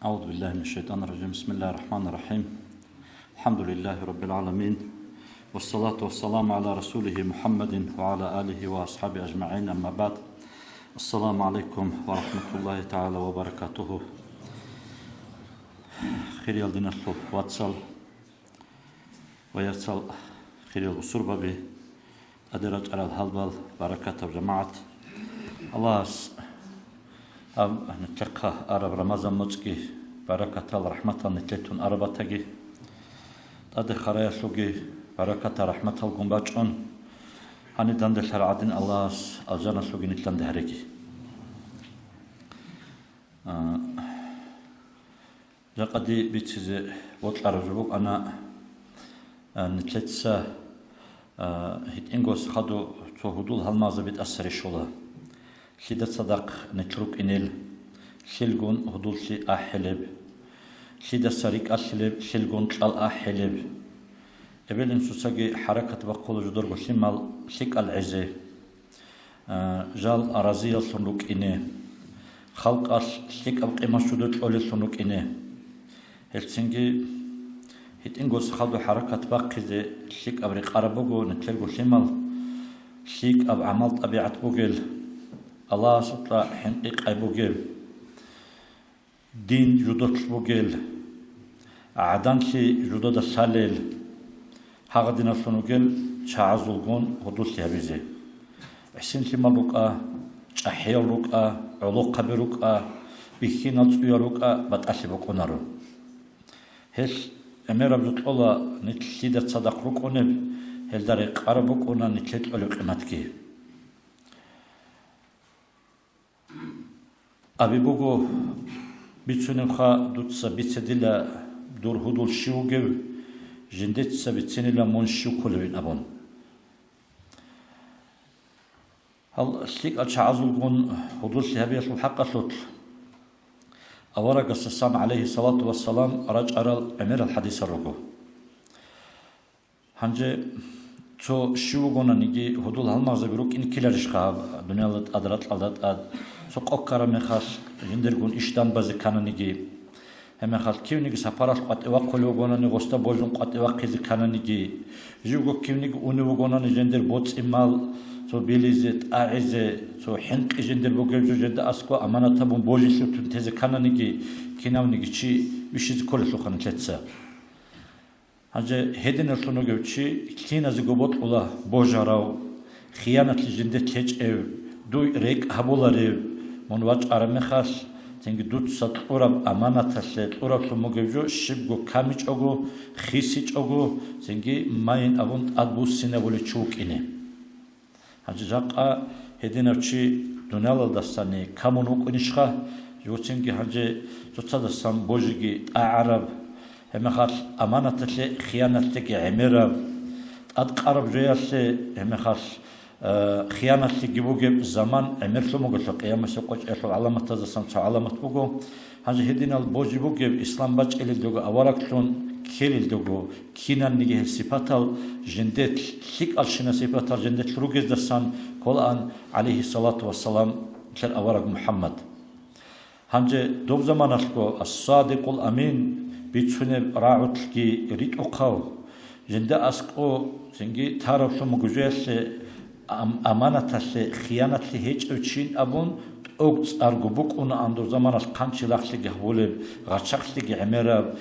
أعوذ بالله من الشيطان الرجيم. بسم الله الرحمن الرحيم. الحمد لله رب العالمين، والصلاة والسلام على رسوله محمد وعلى آله وأصحابه أجمعين. أما بعد، السلام عليكم ورحمة الله تعالى وبركاته. خير يلدين الخو واتسال ويرسل خير الأسر ببي أدرج على الهلبال بركة الجماعة. الله نتلقى أرب رمضان مجكي بركة الرحمة نتلتون أربتاجي تاد خرايا سوجي بركة رحمة الجنباجون هني دند شرعدين الله الجنة سوجي نتلان دهرجي جاقدي بيتشز وطلع رجوك أنا نتلتسا هيت إنجوس خدو تهدول هالمازة بيتأثر الشولا شدة صدق نتروك إنيل شلقون هدول شي أحلب شدة سريك أشلب شلقون شال أحلب قبل إنسو ساقي حركة بقول جدور بشمال شيك العزة جال أرازيل صنوك إني خلق أش شيك أبقى مشودة أولي صنوك إني هلسنجي هيت إنجوس خدو حركة باقي شيك أبريق أربوغو نتلقو شمال شيك أب عمال طبيعة بوغل الله سطلا حنقيق أي بوغل دين جدوت بوغل عدان شي جدود الساليل هاغدنا سنوغل شعازولغون هدوس يابيزي حسين شما روكا شاحيا روكا علوقا بروكا بيخينا تسويا روكا باتأسي بوكونارو هش أمير أبجوت الله نتلسيدة صدق روكونب هل داري قاربوكونا نتلت علوك إماتكي أبي بوغو بيتسونيمخا دوتسا بيتسدلا دور هدول شيوغيو جندتسا بيتسنلا مون شيو كولوين أبون هل سليك أتشعازولغون هدول سيهابية الحق سوتل أورا قصصان عليه الصلاة والسلام رجع أمير الحديث الرقو هنجي تو شيوغونا نيجي هدول هالمغزة بيروك إن كيلارشخا دنيا أدرات أد سوق أكرا مخاش جندرغون إشتان بازي كانا نيجي هم خال كيونيك سفارش قط وقلوغونا نغستا بوجون قط وقيز كانا نيجي جوغو كيونيك اونوغونا جندر بوتس إمال سو بيليزت أعزة سو حنق جندر بوغيجو جد أسكو أمانة تبون بوجي سوتون تيزي كانا نيجي كيناو نيجي چي بيشيز كل سوخان تلتسا هنجي هيدن السنوغو چي كينا زيغوبوت الله بوجاراو خيانة جندر تيج ايو دوي ريك هبولاريو منواج أرمخاش تنگ دوت سات أورب أمانة تسلت أورب سموجيجو شبگو كاميج أگو خيسيج أگو تنگي ماين أبوند أدبوس سنة ولي چوك إنه هنجي جاقا هدينر چي دونيال دستاني كامونوك إنشخا جو تنگي هنجي توتا دستان بوجيجي أعرب همخاش أمانة تسلت خيانة تكي عميرب أدقارب جياسي همخاش خيانة تجيبوجي زمان أمير سموجي قيام سقوط أشو علامة تزسم علامة بوجو هذا هدينا البوجي بوجي إسلام باج إلى دوجو أوراكلون كيل دوجو كينا نيجي صفاتال جندت شيك أشينا صفاتال جندت روجز دسان قرآن عليه الصلاة والسلام كل أوراق محمد هنجي دوب زمان أشكو الصادق الأمين بيتسون راعتلكي ريت أقاو جند أسكو سنجي تعرف شو مجوزة أمانة تسلي خيانة هيج أوتشين أبون أوكس أرجوبك أنا عندو زمان القنش لخلي جهولب غشخلي جعمرة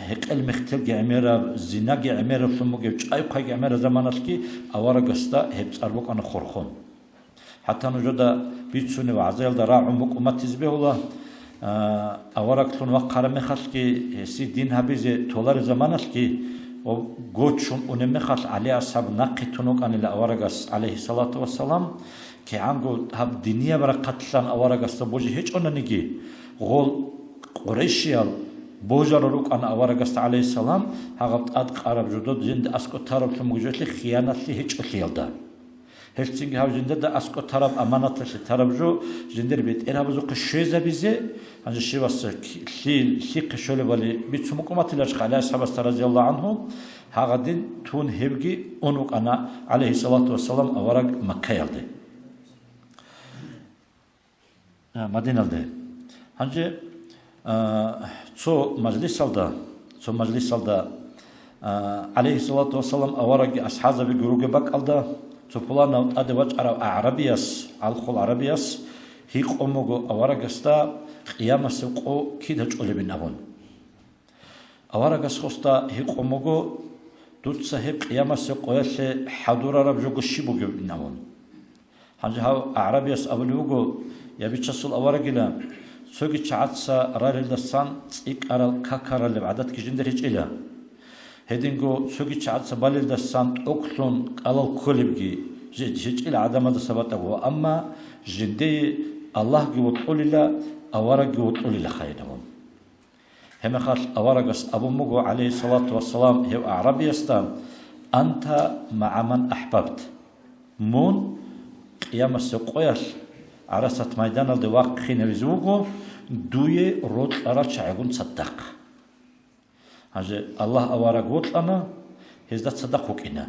هيك المختل جعمرة زنا جعمرة ثم جوش أي قاي جعمرة زمان الكي أورا قصدا هبت أرجوك أنا خورخون حتى نجدا بيتسوني وعزيل دراع عمك وما تزبه الله أورا كلون وقارة مخلكي سي دين هبيزي تولار زمان الكي وقوتشون ونمخال عليه أصحاب ناقتنوك أن الأورغس عليه الصلاة والسلام كي عنقو هاب دينية برقتلان أورغس تبوجي هيج أنا نيجي غول قريشيال بوجر روك أن أورغس عليه السلام هاغبت أدق عرب جدود جند أسكو تارب تموجوت لي خيانة لي هيج أخيال دا هلسنج هاو جند دا أسكو تارب أمانة لي تارب جو جندر بيت إلها بزو قشيزة بيزي هنجي شيواس لي قشولي بالي بيتسمكومات لاشق عليه الصحابة رضي الله عنهم هاغدين تون هبجي أنوك أنا عليه الصلاة والسلام أورق مكة يلدي مدينة يلدي هنجي цо мажлисалда алейхиссалату вассалам авараги асхазаби гуруге бакалда цо пулана адевач арабияс алхол арабияс хиқ омого аварагаста қиямас қо кидач олебин абон аварагас хоста хиқ омого дутса хиқ қиямас қоясе хадурараб жого шибуге набон ханжи хав арабияс абулуго ябичасул аварагила соги чаатса рарилдасан цик арал какаралев адат кижиндер хичила хединго соги чаатса балилдасан оклон алал колибги хичила адамада сабатаго амма жинде аллах ги вотулила авараги вотулила хайдавон хемехал аварагас абумуго алейхиссалату вассалам хев арабиястан анта мааман ахбабт мун қиямас қоял арасат майданалды вақ хиневизуго дуе рот ара чайгун саддақ хаже аллах авараг вотлана хездат саддақ хукина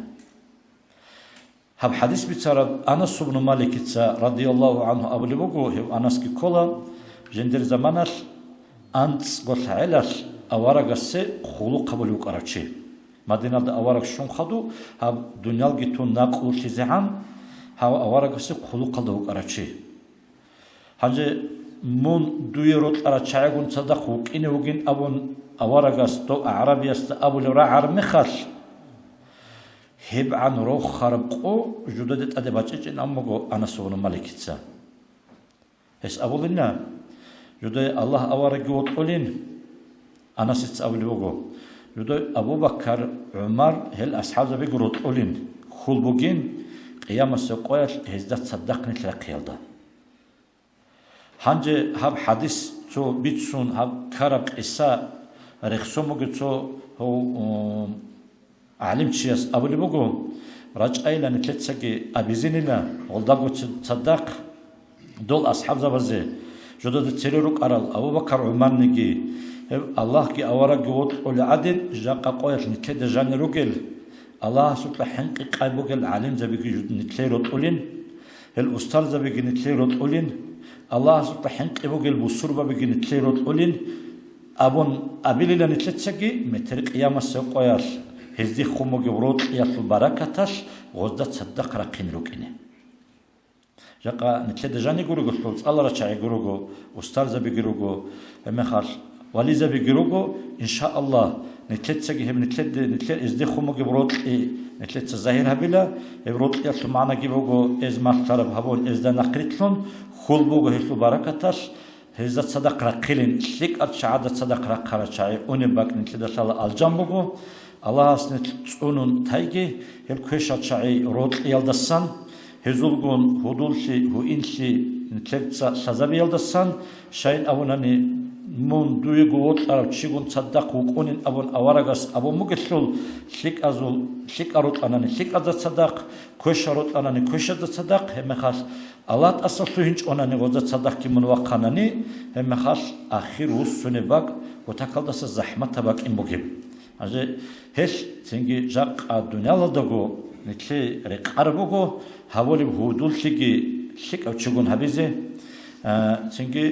хаб хадис бицара Анас ибн Маликица радиаллаху анху абулибуго хев Анаски кола жендер заманал анц готайлар аварагасе хулу қабулу қарачи мадиналда авараг шун хаду хаб дунял гитун нақул хизихан хаб аварагасе хулу қалду қарачи ханже мун дуерот ара чайгун садақу кинеугин абун аварагас то арабияста абулра армехал хебан рох харбқо жудадет адебачечин аммого Анас ибн Маликица эс абулина жудай Аллах авараги отолин Анасиц абулуго жудай Абу Бакр Умар хел асхаб бигрут олин хулбугин қиямас қоял хездат саддақни лақиялда ханже хаб хадис цо битсун хаб караб иса рехсомуге цо алим чияс абулибуго раҷайла нитлетсаги абизинила олдагу саддақ дол асхаб забазе жодада цереру қарал Абу Бакр Умарниги Аллах ки авараги вот оли адин жақа қоял нитледе жани ругел Аллах сутла хинқи қайбугел алим забиги нитлерот олин хел устар забиги нитлерот олин Аллах сутла хинқи бугел бусурба биги нитлерот олин абун абилила нитлетсаги метер қиямас қоял хезди хумуги урот қиятл баракаташ ғоздат саддақ рақин рукине жақа нитледе жани гуруго аллара чай гуруго устар забиги руго мехал вали забиги руго иншааллах нитлетсаги хем нитлед изди хумуги урот нитлетса захир хабила урот қиятл маана гибуго эзмар тараб хабол эзда нақритлун хулбуго хеслу баракаташ هزت صدق رقيلين لك أرشعاد صدق رقارشاي أنباك نتلدشال الجنبو الله أسنت تونون تايجي هل كويش أرشاي رود يالدسان هزولغون هدولشي هو إنشي نتلدسا شزابي يالدسان شاين أبوناني مون دويغو وطلع تشيغون صدق وكونين أبون أوارغاس أبو مغسول لك أزول لك أروت أناني لك أزت صدق كويش أروت أناني كويش أزت صدق هم خاص الله أصله هنچ أناني غزت صدق كي من وقاناني هم خاص آخر وسنة باق وتكالدس زحمة باق إن بوجب أجي هش تنجي جاق الدنيا لدغو نتلي رقاربوغو هاولي بهودول شيكي شيك أو تشيغون هبيزي تنجي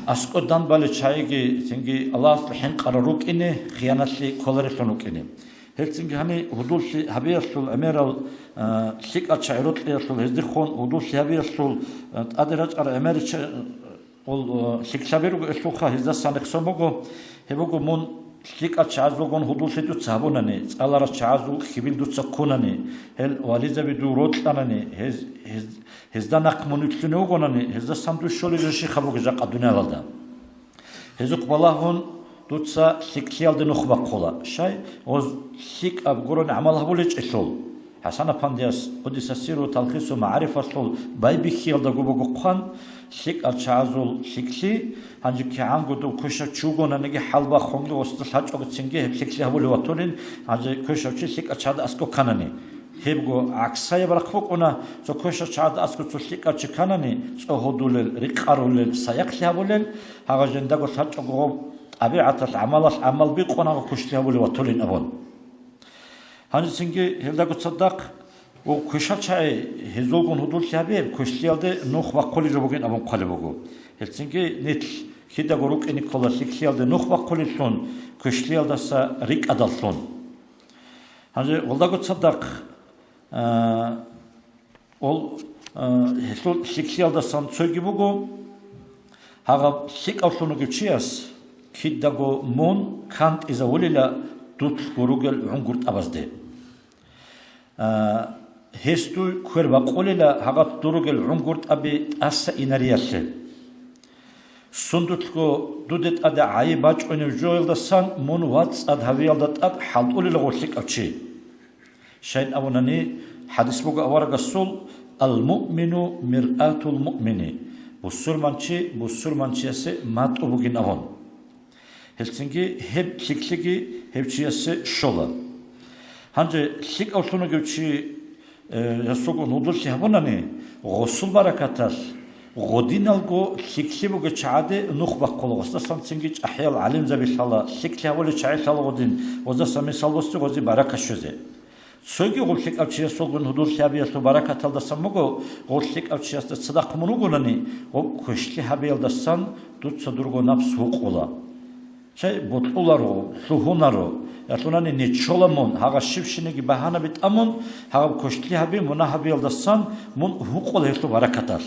أسقطان بالي شايجي تنجي الله سبحان قرروك إني خيانتلي كولريفلونوك إني هلتنجي هني هدولشي هبيرسول أميرال شيك أتشعيروت ليرسول هزدخون هدولشي هبيرسول أدراج أر أميرش ول شيك شابيرو إسلوخا هزدا سانكسوموغو هبوغو مون شيك أتشعزوغون هدولشي دوت سابوناني ألارا تشعزو خبيل دوت سكوناني هل واليزا بدو روتلاناني هزدا نقمونيتلونوغوناني هزدا سامدو شولي جشي خبوغ جاق الدنيا لالدا هزوك بالاهون دوتسا شيكليال دنخبا قولا شاي اوز شيك ابغورن عملها بولج اسول حسن افندياس قدس سيرو تلخيص معرفه سول باي بخيال دغوبو قان شيك ارچازول شيكلي هانجي كانغودو كوشا چوغونانيگي حلبا خونگو وست ساچوگتسينگي شيكلي هبولي واتولين هانجي كوشا شيك ارچاد اسكو كاناني هبغو عكساي برخوقونا سو كوشا چاد اسكو شيك ارچ كاناني سو هودول ريقارول سايقلي هبولن هاغا جندغو ساچوگو طبيعة العمل عمل بيقونا وكشتها ولي وطولين أبون هاني سنجي هلداغو تصدق وكشات شاي هزولغون هدول شابيب كشتيال دي نوخ وقولي جبوغين أبون قالبوغو هل سنجي نتل كده جروك إني كلا سكسيال ده نخبة كلشون كشليال ده سا ريك أدلشون هذا والله قد صدق ol hesol siksialda san sögibugo haga sik avsunu geçiyas kiddago mon kant izawulila tut gurugel ungurt abazde hestu kwerba qolila haga turugel ungurt abi assa inariyase sundutgo dudet ada aybaç önü joyalda san mon wats ad haviyalda tab halulila gosik avçi shayn avunani hadis buga awaraga sol al-mu'minu mir'atul mu'mini bu surmançiyası mat obugin avon Helsinki hep sikligi hepçiyası şola hangi sik avsunu göçü yasogun udursi havonani gosul barakatar godinalgo sikli bu geçade nukhbaq qolgosta samsingi ahyal alim zabishala sikli havoli çaysal godin oza sami salvostu gozi baraka şöze Sögi golsik avçıya solgun hudur sabiyası barakat aldasan mugo golsik avçıyası sıdak munugunani o köşki habiyaldasan tutsa durgo naps huk ola. Şey botularo, suhunaro, yatunani ne çolamon haga şivşinegi bahana bit amon haga köşki habi muna habiyaldasan mun huk ola yesu barakatar.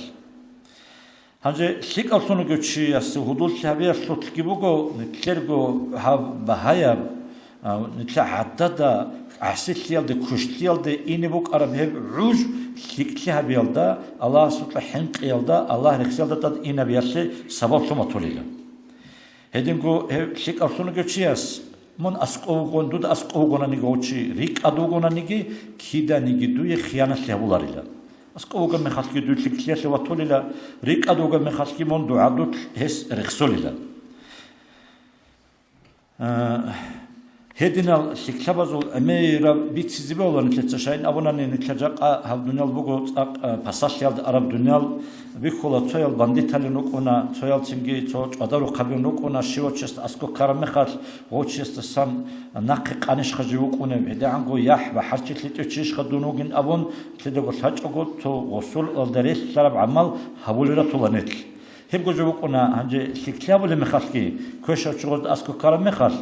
Hangi sik avsunu göçü yası hudur sabiyası tutki bugo nitlergo hab bahaya nitla haddada Asitiyalde kuştiyalde inibuk arab hep ruj sikliha biyalda Allah sutla hinqiyalda Allah rekselda tad inabiyası sabah somatolila. Hedingo hep sik arsunu göçiyas. Mon askogon dud askogona nigoçi rik adogona nigi kida nigi duye khiyanat lebularila. Askogon me khaski du sikliya sevatolila rik adoga me khaski mon duadut hes reksolila. Hedinal siklabazol emeyra bitsizibe olan ketsaşayn abonanın kecak havdunal bugo pasasyal arab dunyal bikola toyal banditalin okona toyal çingi çoç adaru kabin okona şivoçest asko karamexar oçest san naqi qanish khaji okona edango yah ve harçetli çiş khadunugin abon tedego saçogo to gosul aldares sarab amal havulira tolanet hep gojo okona hanje siklabole mekhaski köşaçogo asko karamexar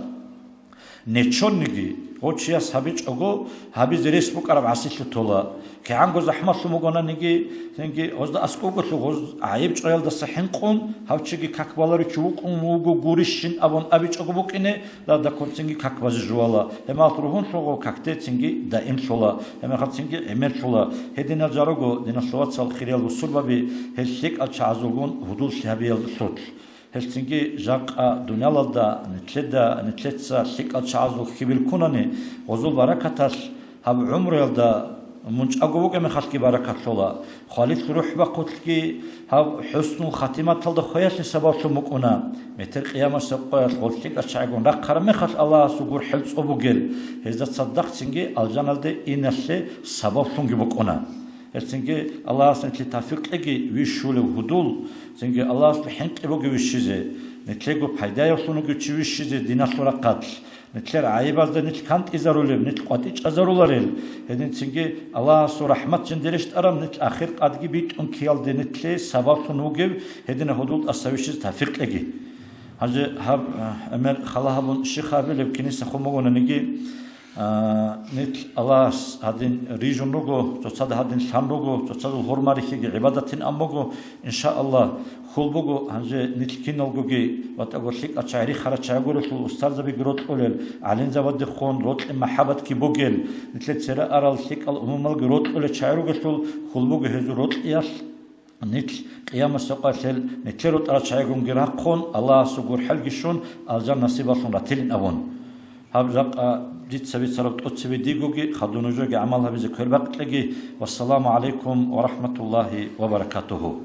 Nechonnigi ochiya sabic ogo habiz resbuk arab asitli tola ki ango zahmatlu mugona nigi sengi ozda askogo goz ayib çoyalda sahin qon havchigi kakbaları çubukun mugo gurishin abon abic ogo bukine da konsingi kakbazı juala hemat ruhun sogo kakte singi da em sola hemat singi emer sola hedina jarogo dina sovat sal khiriyal usul bi helsik al chazulgun hudul shahabiyal sot Helsinki jaka dünyalarda nitletsa sik açazul kibil kunani ozul barakatas hab umrelda munç aguvuk eme khalki barakat sola khalis ruh baqutki hab husnul khatimat talda khoyas sababsu mukuna meter qiyamah sabqas golsik açagun raqarme khas Allah sugur hils obugel hezda saddaq singi aljanalde inashe sababsun gibukuna Helsinki Allah sanki tafiqlegi vişule hudul Çünkü Allah subhanahu bu güvüşüze, netlego paydaya sonu güvüşüze dinasora kat, netler ayibazda net kant izarulem, net qatiç azarularel. Hedin çünkü Allah su rahmet cenderişt aram net ahir qadgi bit unkiyal denetle sabah sonu güv hedin hudul asavişiz tafiqlegi. Hacı hab emer khalahabun şihabel kinise khumogona negi net Allah hadin regionugo totsad hadin sanrugo totsad hormarikege ibadatin ammogo inşallah khulbugo hanje nitkin olgoge vatagosik açayri kharachagoro sul ustaz bi grot olel alin zavad khon rot mahabat ki bogel nitlet sera aral sik al umumal grot ole chayrugo sul khulbugo hezurot yas nit qiyam saqasel netlerot arachaygum girakon Allah sugur halgishun aljan nasibasun ratilin avon habzaq Dit sabit sarat otsevi digogi khadunujogi amal habize körbaqtlegi. Wassalamu alaikum wa rahmatullahi wa barakatuhu.